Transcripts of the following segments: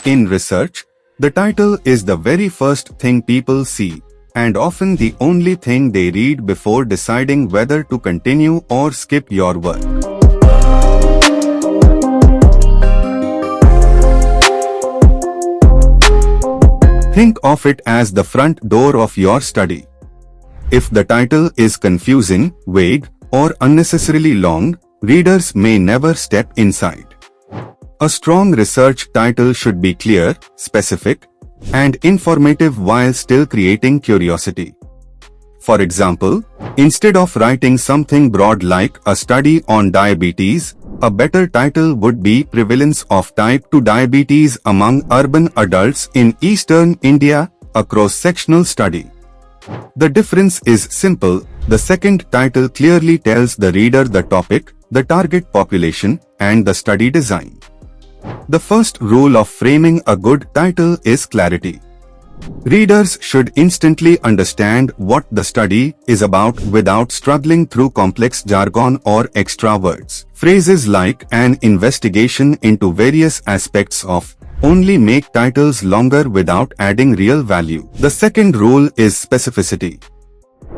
In research, the title is the very first thing people see, and often the only thing they read before deciding whether to continue or skip your work. Think of it as the front door of your study. If the title is confusing, vague, or unnecessarily long, readers may never step inside. A strong research title should be clear, specific, and informative while still creating curiosity. For example, instead of writing something broad like a study on diabetes, a better title would be Prevalence of Type 2 Diabetes Among Urban Adults in Eastern India, a cross-sectional study. The difference is simple. The second title clearly tells the reader the topic, the target population, and the study design. The first rule of framing a good title is clarity. Readers should instantly understand what the study is about without struggling through complex jargon or extra words. Phrases like an investigation into various aspects of only make titles longer without adding real value. The second rule is specificity.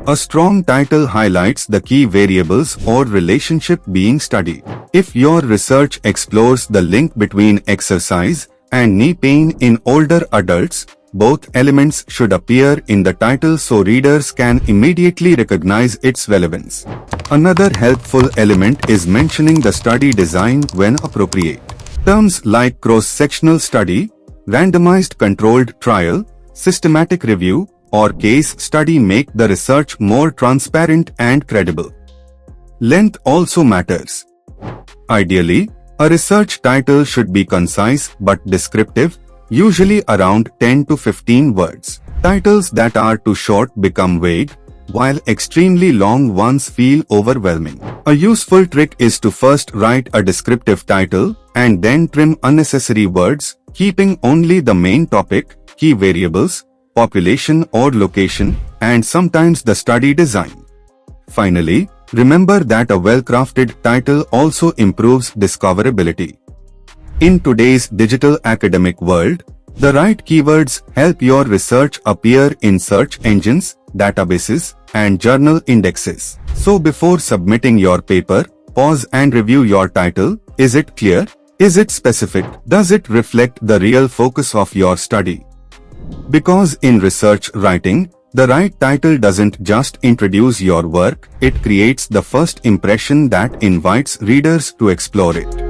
A strong title highlights the key variables or relationship being studied. If your research explores the link between exercise and knee pain in older adults, both elements should appear in the title so readers can immediately recognize its relevance. Another helpful element is mentioning the study design when appropriate. Terms like cross-sectional study, randomized controlled trial, systematic review, or case study make the research more transparent and credible. Length also matters. Ideally, a research title should be concise but descriptive, usually around 10 to 15 words. Titles that are too short become vague, while extremely long ones feel overwhelming. A useful trick is to first write a descriptive title and then trim unnecessary words, keeping only the main topic, key variables, population or location, and sometimes the study design. Finally, remember that a well-crafted title also improves discoverability. In today's digital academic world, the right keywords help your research appear in search engines, databases, and journal indexes. So before submitting your paper, pause and review your title. Is it clear? Is it specific? Does it reflect the real focus of your study? Because in research writing, the right title doesn't just introduce your work, it creates the first impression that invites readers to explore it.